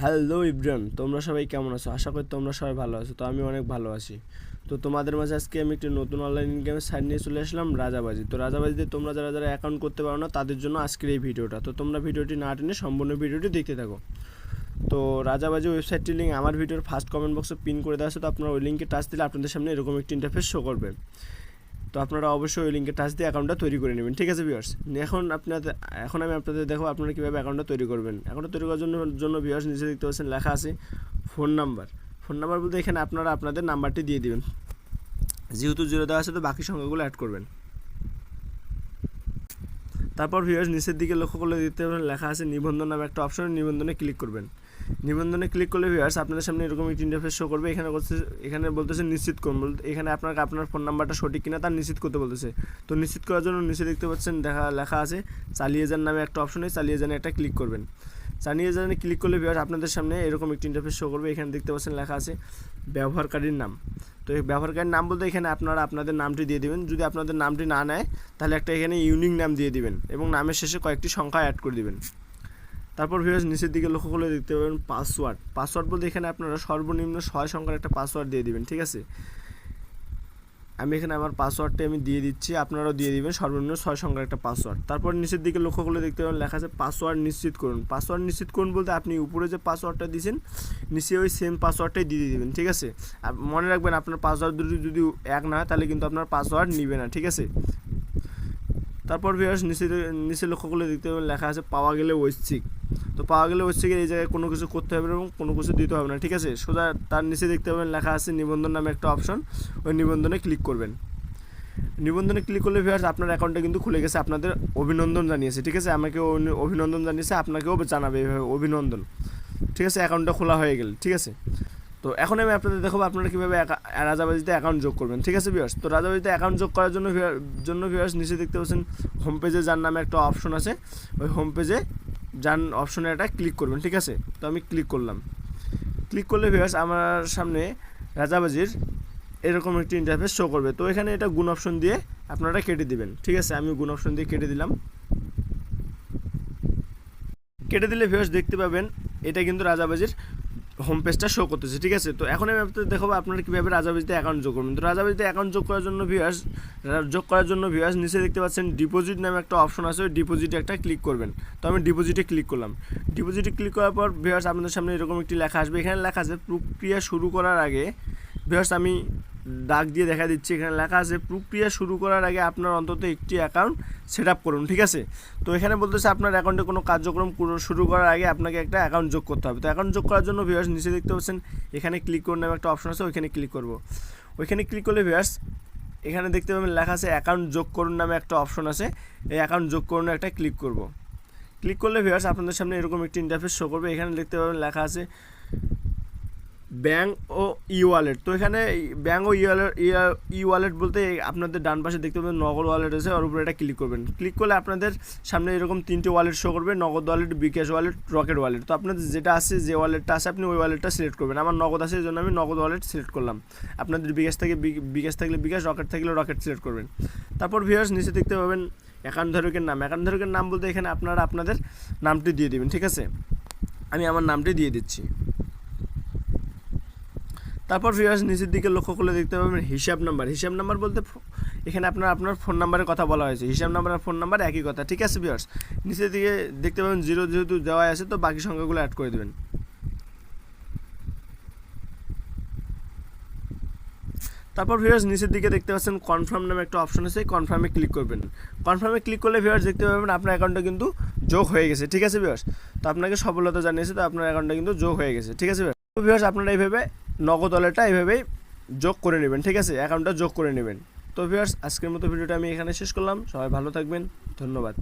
Hello Ibran, তোমরা সবাই কেমন আছো? আশা করি তোমরা সবাই ভালো আছো। তো আমি অনেক ভালো আছি। তো তোমাদের মাঝে আজকে আমি একটি নতুন অনলাইন ইনকামের সাইট নিয়ে চলে আসলাম, রাজাবাজি। তো রাজাবাজিতে তোমরা যারা যারা অ্যাকাউন্ট করতে পারো না তাদের জন্য আজকের এই ভিডিওটা। তো তোমরা ভিডিওটি না টেনে সম্পূর্ণ ভিডিওটি দেখতে থাকো। তো রাজাবাজি ওয়েবসাইটটির লিঙ্ক আমার ভিডিওর ফার্স্ট কমেন্ট বক্সে পিন করে দেওয়া আছে। তো আপনারা ওই লিঙ্কে টাচ দিলে আপনাদের সামনে এরকম একটি ইন্টারফেস শো করবে। তো আপনারা অবশ্যই ওই লিঙ্কে টাচ দিয়ে অ্যাকাউন্টটা তৈরি করে নেবেন, ঠিক আছে ভিউয়ার্স? এখন আমি আপনাদের দেখো আপনারা কীভাবে অ্যাকাউন্টটা তৈরি করবেন। অ্যাকাউন্টটা তৈরি করার জন্য ভিউয়ার্স নিচে দেখতে পাচ্ছেন লেখা আছে ফোন নাম্বার বলতে এখানে আপনারা আপনাদের নাম্বারটি দিয়ে দিবেন। যেহেতু 0 দেওয়া আছে তো বাকি সংখ্যাগুলো অ্যাড করবেন। তারপর ভিউয়ার্স নিচের দিকে লক্ষ্য করলে দেখতে পাবেন লেখা আছে নিবন্ধন নামে একটা অপশন, নিবন্ধনে ক্লিক করবেন। নিবন্ধনে ক্লিক করলে ভিউয়ার্স আপনাদের সামনে এরকম একটি ইন্টারফেস শো করবে। এখানে বলতেছে নিশ্চিত করুন, বলতে এখানে আপনার ফোন নাম্বারটা সঠিক কিনা তার নিশ্চিত করতে বলতেছে। তো নিশ্চিত করার জন্য নিচে দেখতে পাচ্ছেন লেখা আছে চালিয়ে যান নামে একটা অপশনে, চালিয়ে যানে একটা ক্লিক করবেন। চালিয়ে যানে ক্লিক করলে ভিউয়ার্স আপনাদের সামনে এরকম একটি ইন্টারফেস শো করবে। এখানে দেখতে পাচ্ছেন লেখা আছে ব্যবহারকারীর নাম। তো এই ব্যবহারকারীর নাম বলতে এখানে আপনারা আপনাদের নামটি দিয়ে দেবেন। যদি আপনাদের নামটি না নেয় তাহলে একটা এখানে ইউনিক নাম দিয়ে দিবেন এবং নামের শেষে কয়েকটি সংখ্যা অ্যাড করে দিবেন। তারপর ভিউয়ার্স নিচের দিকে লক্ষ্য করলে দেখতে পাবেন পাসওয়ার্ড বলতে এখানে আপনারা সর্বনিম্ন 6 সংখ্যার একটা পাসওয়ার্ড দিয়ে দিবেন, ঠিক আছে? আমি এখানে আমার পাসওয়ার্ডটা দিয়ে দিচ্ছি, আপনারাও দিয়ে দিবেন সর্বনিম্ন 6 সংখ্যার একটা পাসওয়ার্ড। তারপর নিচের দিকে লক্ষ্য করলে দেখতে পাবেন লেখা আছে পাসওয়ার্ড নিশ্চিত করুন। পাসওয়ার্ড নিশ্চিত করুন বলতে আপনি উপরে যে পাসওয়ার্ডটা দিয়েছেন নিচে ওই সেম পাসওয়ার্ডটাই দিয়ে দিবেন, ঠিক আছে? মনে রাখবেন আপনার পাসওয়ার্ড দুটি যদি এক না হয় তাহলে কিন্তু আপনার পাসওয়ার্ড নিবে না, ঠিক আছে? তারপর ভিউয়ার্স নিচে লক্ষ্য করলে দেখতে পাবেন লেখা আছে পাওয়া গেলে ঐচ্ছিক। তো পাওয়া গেলে ঐচ্ছিকের এই জায়গায় কোনো কিছু করতে হবে এবং কোনো কিছু দিতে হবে না, ঠিক আছে? সোজা তার নিচে দেখতে পাবেন লেখা আছে নিবন্ধন নামে একটা অপশন, ওই নিবন্ধনে ক্লিক করবেন। নিবন্ধনে ক্লিক করলে ভিউয়ার্স আপনার অ্যাকাউন্টটা কিন্তু খুলে গেছে। আপনাদের অভিনন্দন জানিয়েছে, ঠিক আছে? আমাকেও অভিনন্দন জানিয়েছে, আপনাকেও জানাবে এইভাবে অভিনন্দন, ঠিক আছে? অ্যাকাউন্টটা খোলা হয়ে গেল, ঠিক আছে? তো এখন আমি আপনাদের দেখাবো আপনারা কীভাবে রাজাবাজিতে অ্যাকাউন্ট যোগ করবেন, ঠিক আছে ভিউয়ার্স? তো রাজাবাজিতে অ্যাকাউন্ট যোগ করার জন্য ভিউয়ার্স নিচে দেখতে পাচ্ছেন হোম পেজে যার নামে একটা অপশন আছে, ওই হোম পেজে যান অপশনে একটা ক্লিক করবেন, ঠিক আছে? তো আমি ক্লিক করলাম। ক্লিক করলে ভিউয়ার্স আমার সামনে রাজাবাজির এরকম একটি ইন্টারফেস শো করবে। তো এখানে এটা গুণ অপশন দিয়ে আপনারা কেটে দিবেন, ঠিক আছে? আমি গুণ অপশন দিয়ে কেটে দিলাম। কেটে দিলে ভিউয়ার্স দেখতে পাবেন এটা কিন্তু রাজাবাজির হোম পেজটা শো করতেছে, ঠিক আছে? তো এখন আমি আপনাদের দেখাবো আপনারা কীভাবে রাজাবাজিতে অ্যাকাউন্ট যোগ করবেন। তো রাজাবাজিতে অ্যাকাউন্ট যোগ করার জন্য ভিউয়ার্স নিচে দেখতে পাচ্ছেন ডিপোজিট নামে একটা অপশন আছে, ওই ডিপোজিটে একটা ক্লিক করবেন। তো আমি ডিপোজিটে ক্লিক করলাম। ডিপোজিটে ক্লিক করার পর ভিউয়ার্স আপনাদের সামনে এরকম একটি লেখা আসবে। এখানে লেখা আছে প্রক্রিয়া শুরু করার আগে ভিউয়ার্স আমি দাগ দিয়ে দেখা দিচ্ছি, এখানে লেখা আছে প্রক্রিয়া শুরু করার আগে আপনার অন্তত একটি অ্যাকাউন্ট সেট আপ করুন, ঠিক আছে? তো এখানে বলতেছে আপনার অ্যাকাউন্টে কোনো কার্যক্রম শুরু করার আগে আপনাকে একটা অ্যাকাউন্ট যোগ করতে হবে। তো অ্যাকাউন্ট যোগ করার জন্য ভিউয়ার্স নিচে দেখতে পাচ্ছেন এখানে ক্লিক করুন নামে একটা অপশন আছে, ওইখানে ক্লিক করব। ওইখানে ক্লিক করলে ভিউয়ার্স এখানে দেখতে পাবেন লেখা আছে অ্যাকাউন্ট যোগ করুন নামে একটা অপশন আছে, এই অ্যাকাউন্ট যোগ করুন একটা ক্লিক করব। ক্লিক করলে ভিউয়ার্স আপনাদের সামনে এরকম একটি ইন্টারফেস শো করবে। এখানে দেখতে পাবেন লেখা আছে ব্যাঙ্ক ও ই ওয়ালেট। তো এখানে ব্যাঙ্ক ও ই ওয়ালেট বলতে আপনাদের ডান পাশে দেখতে পাবেন নগদ ওয়ালেট আছে, ওর উপরে এটা ক্লিক করবেন। ক্লিক করলে আপনাদের সামনে এরকম 3টে ওয়ালেট শো করবে, নগদ ওয়ালেট, বিকাশ ওয়ালেট, রকেট ওয়ালেট। তো আপনাদের যেটা আছে, যে ওয়ালেটটা আছে আপনি ওই ওয়ালেটটা সিলেক্ট করবেন। আমার নগদ আছে এই জন্য আমি নগদ ওয়ালেট সিলেক্ট করলাম। আপনাদের বিকাশ থাকলে বিকাশ, রকেট থাকলে রকেট সিলেক্ট করবেন। তারপর ভিউয়ার্স নিচে দেখতে পাবেন অ্যাকাউন্ট ধারকের নাম বলতে এখানে আপনারা আপনাদের নামটি দিয়ে দেবেন, ঠিক আছে? আমি আমার নামটি দিয়ে দিচ্ছি। তারপর ভিউয়ার্স নিচের দিকে লক্ষ্য করলে দেখতে পাবেন হিসাব নাম্বার বলতে এখানে আপনার ফোন নাম্বারের কথা বলা হয়েছে। হিসাব নাম্বার আর ফোন নাম্বার একই কথা, ঠিক আছে ভিউয়ার্স? নিচের দিকে দেখতে পাবেন 0 যেহেতু দেওয়া আছে তো বাকি সংখ্যাগুলো অ্যাড করে দেবেন। তারপর ভিউয়ার্স নিচের দিকে দেখতে পাচ্ছেন কনফার্ম নামে একটা অপশন আছে, কনফার্মে ক্লিক করবেন। কনফার্মে ক্লিক করলে ভিউয়ার্স দেখতে পাবেন আপনার অ্যাকাউন্টটা কিন্তু যোগ হয়ে গেছে, ঠিক আছে ভিউয়ার্স? তো আপনাকে সফলতা জানিয়েছে, তো আপনার অ্যাকাউন্টটা কিন্তু যোগ হয়ে গেছে, ঠিক আছে ভিউয়ার্স? তো ভিউয়ার্স আপনারা এইভাবে নগদ ওয়ালেটটা এইভাবেই যোগ করে নেবেন, ঠিক আছে? অ্যাকাউন্টটা যোগ করে নেবেন। তো ভিউয়ার্স আজকের মতো ভিডিওটা আমি এখানে শেষ করলাম। সবাই ভালো থাকবেন, ধন্যবাদ।